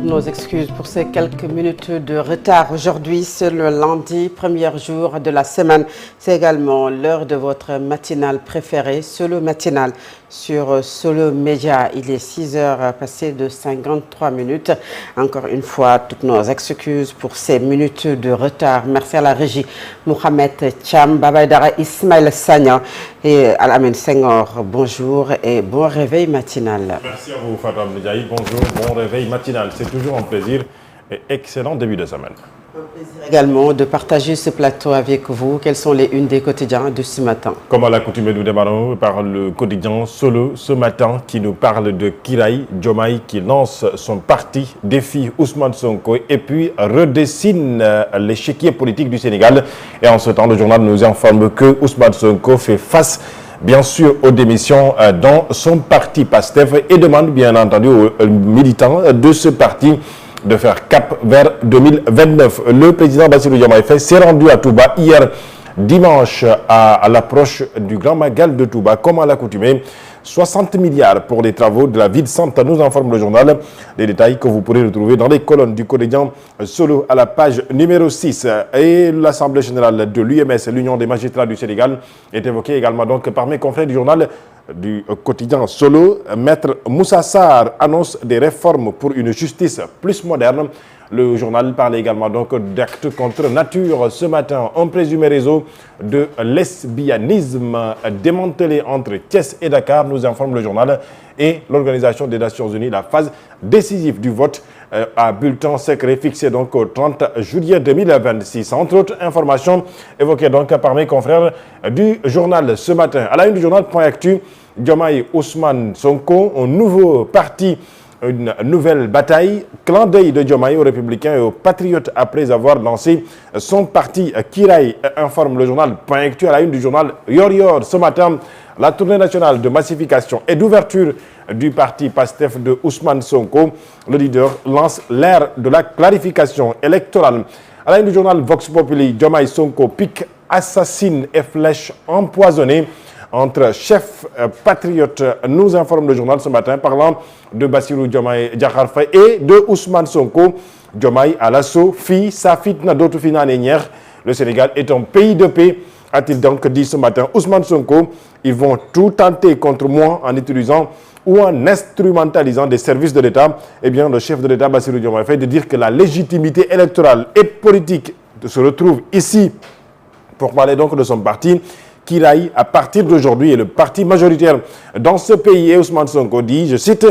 Nos excuses pour ces quelques minutes de retard. Aujourd'hui, c'est le lundi, premier jour de la semaine. C'est également l'heure de votre matinale préférée, Solo Matinal, sur Solo Média. Il est 6 heures passées de 53 minutes. Encore une fois, toutes nos excuses pour ces minutes de retard. Merci à la régie, Mohamed Cham, Babaydara Ismaël Sagna et Al-Amin Senghor. Bonjour et bon réveil matinal. Merci à vous, Fatam Ndiaye. Bonjour, bon réveil matinal. C'est toujours un plaisir et excellent début de semaine. Un plaisir également de partager ce plateau avec vous. Quelles sont les unes des quotidiens de ce matin? Comme à l'accoutumée, nous démarrons par le quotidien Solo ce matin qui nous parle de Kiraï Diomaye qui lance son parti, défie Ousmane Sonko et puis redessine l'échiquier politique du Sénégal. Et en ce temps, le journal nous informe que Ousmane Sonko fait face bien sûr aux démissions dans son parti PASTEF et demande bien entendu aux militants de ce parti de faire cap vers 2029. Le président Bassirou Diomaye Faye s'est rendu à Touba hier dimanche à l'approche du Grand Magal de Touba. Comme à l'accoutumée, 60 milliards pour les travaux de la ville sainte, nous informe le journal. Des détails que vous pourrez retrouver dans les colonnes du quotidien Solo à la page numéro 6. Et l'Assemblée générale de l'UMS, l'Union des magistrats du Sénégal, est évoquée également donc par mes confrères du journal du quotidien Solo. Maître Moussa Sarr annonce des réformes pour une justice plus moderne. Le journal parle également donc d'actes contre nature. Ce matin, un présumé réseau de lesbianisme démantelé entre Thiès et Dakar, nous informe le journal. Et l'Organisation des Nations Unies, la phase décisive du vote à bulletin secret fixé donc au 30 juillet 2026. Entre autres informations évoquées donc par mes confrères du journal ce matin. À la une du journal Point Actu, Diomaye Ousmane Sonko, un nouveau parti, une nouvelle bataille. Clin d'œil de Diomaye aux Républicains et aux Patriotes après avoir lancé son parti Kiraï, informe le journal Point Actu. À la une du journal Yor Yor ce matin, la tournée nationale de massification et d'ouverture du parti PASTEF de Ousmane Sonko. Le leader lance l'ère de la clarification électorale. À la une du journal Vox Populi, Diomaye Sonko pique, assassine et flèche empoisonnée entre chefs patriotes, nous informe le journal ce matin, parlant de Bassirou Diomaye Diakhar Faye et de Ousmane Sonko. Diomaye à l'assaut, fille, sa fitna d'autres fina nénière. Le Sénégal est un pays de paix, a-t-il donc dit ce matin. Ousmane Sonko, ils vont tout tenter contre moi en utilisant ou en instrumentalisant des services de l'État. Eh bien, le chef de l'État, Bassirou Diomaye Faye, de dire que la légitimité électorale et politique se retrouve ici pour parler donc de son parti. Kiraï, à partir d'aujourd'hui, est le parti majoritaire dans ce pays. Et Ousmane Sonko dit, je cite,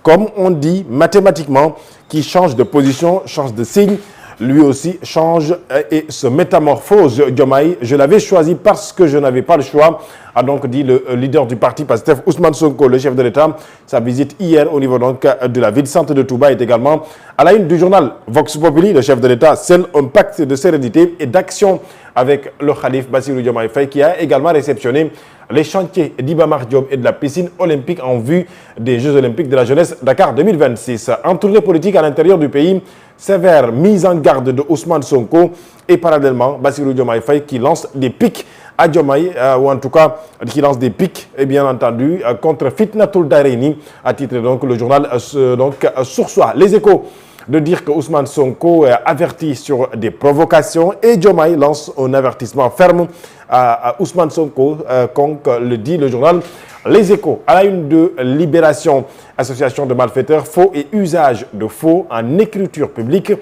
comme on dit mathématiquement, qui change de position, change de signe, lui aussi change et se métamorphose. Diomaye, je l'avais choisi parce que je n'avais pas le choix, a donc dit le leader du parti PASTEF, Ousmane Sonko, le chef de l'État. Sa visite hier au niveau donc de la ville sainte de Touba est également à la une du journal Vox Populi. Le chef de l'État scelle un pacte de sérénité et d'action avec le Khalif Bassirou Diomaye Faye qui a également réceptionné les chantiers d'Iba Mar Diop et de la piscine olympique en vue des Jeux olympiques de la jeunesse Dakar 2026. En tournée politique à l'intérieur du pays, sévère mise en garde de Ousmane Sonko et parallèlement Bassirou Diomaye Faye qui lance des pics à Diomaye, ou en tout cas qui lance des pics, et bien entendu, contre Fitnatul Darayni, à titre donc le journal Source A. Les Échos de dire que Ousmane Sonko est averti sur des provocations et Diomaye lance un avertissement ferme à Ousmane Sonko, comme le dit le journal Les Échos. À la une de Libération, association de malfaiteurs, faux et usage de faux en écriture publique,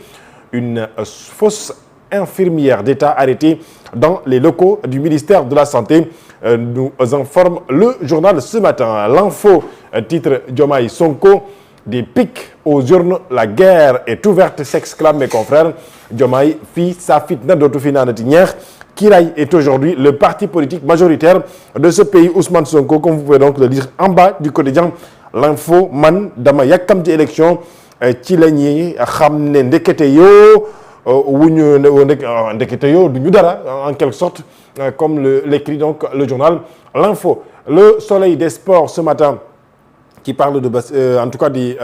une fausse infirmière d'État arrêtée dans les locaux du ministère de la Santé, nous informe le journal ce matin. L'info, titre Diomaye Sonko, des pics aux urnes, la guerre est ouverte, s'exclament mes confrères. Diomaye fit sa fitna d'autofina natinière. Kiraï est aujourd'hui le parti politique majoritaire de ce pays. Ousmane Sonko, comme vous pouvez donc le lire en bas du quotidien L'info, man dama yakam ci élection ci la ñuy xam ne ndekete yoo wuñu ndekete yoo du ñu dara en quelque sorte, comme l'écrit donc le journal L'info. Le Soleil des Sports ce matin qui parle de, en tout cas des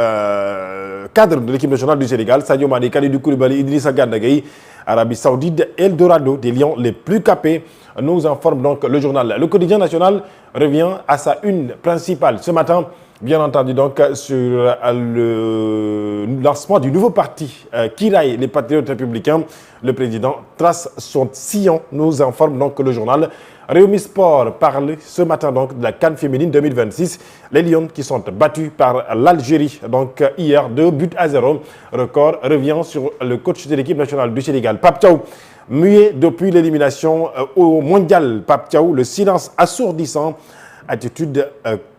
cadres de l'équipe nationale du Sénégal, Sadio Mané, Kalidou Koulibaly, Idrissa Gana Gueye, Arabie Saoudite, Eldorado, des lions les plus capés, nous informe donc le journal. Le quotidien national revient à sa une principale. Ce matin, bien entendu donc sur le lancement du nouveau parti Kiraay, les Patriotes Républicains. Le président trace son sillon, nous informe donc le journal. Rewmi Sport parle ce matin donc de la CAN féminine 2026. Les Lions qui sont battus par l'Algérie donc hier 2-0. Record revient sur le coach de l'équipe nationale du Sénégal, Pape Thiaw. Muet depuis l'élimination au mondial, Pape Thiaw, le silence assourdissant, attitude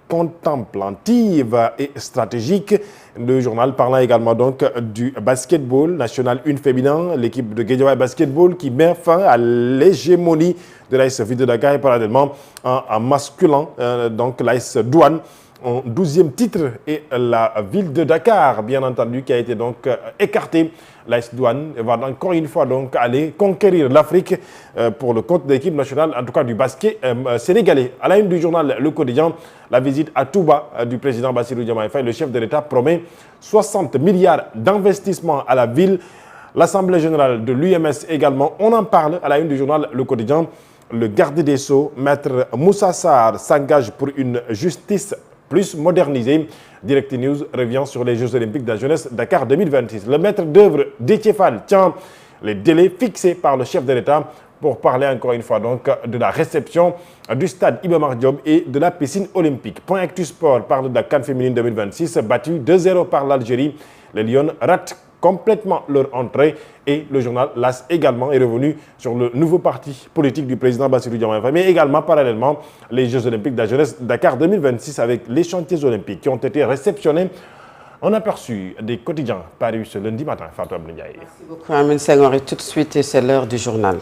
contemplative et stratégique. Le journal parlant également donc du basketball national 1 féminin, l'équipe de Guédiawaye Basketball qui met fin à l'hégémonie de l'AS Ville de Dakar et parallèlement en masculin, donc l'AS Douane en 12e titre et la Ville de Dakar, bien entendu, qui a été donc écartée. L'AS Douane va encore une fois donc aller conquérir l'Afrique pour le compte de l'équipe nationale, en tout cas du basket sénégalais. À la une du journal Le Quotidien, la visite à Touba du président Bassirou Diomaye Faye. Le chef de l'État promet 60 milliards d'investissements à la ville. L'Assemblée générale de l'UMS également, on en parle à la une du journal Le Quotidien. Le garde des Sceaux, maître Moussa Sarr, s'engage pour une justice plus modernisée. Direct News revient sur les Jeux Olympiques de la jeunesse Dakar 2026. Le maître d'œuvre Déthié Fall tient les délais fixés par le chef de l'État pour parler encore une fois donc de la réception du stade Iba Mar Diop et de la piscine olympique. Point Actu Sport parle de la CAN féminine 2026, battue 2-0 par l'Algérie. Les Lions ratent complètement leur entrée et le journal LAS également est revenu sur le nouveau parti politique du président Bassirou Diomaye Faye, mais également parallèlement les Jeux Olympiques de la jeunesse Dakar 2026 avec les chantiers olympiques qui ont été réceptionnés. On a aperçu des quotidiens parus ce lundi matin. Fatou Abdou Ndiaye. Merci beaucoup Amine Senghor et tout de suite c'est l'heure du journal.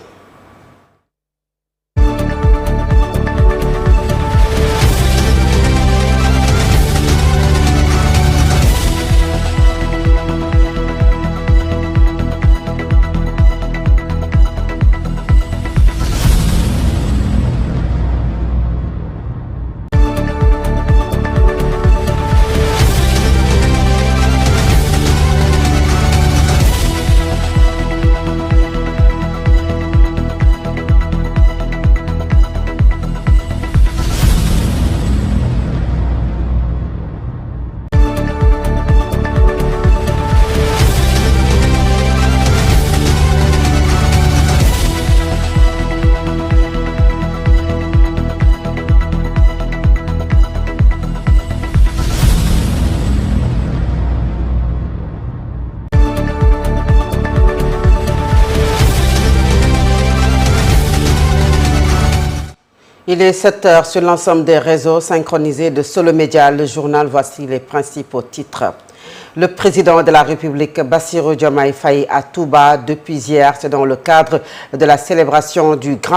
Il est 7 heures sur l'ensemble des réseaux synchronisés de Solo Média. Le journal, voici les principaux titres. Le président de la République, Bassirou Diomaye Faye, à Touba depuis hier. C'est dans le cadre de la célébration du grand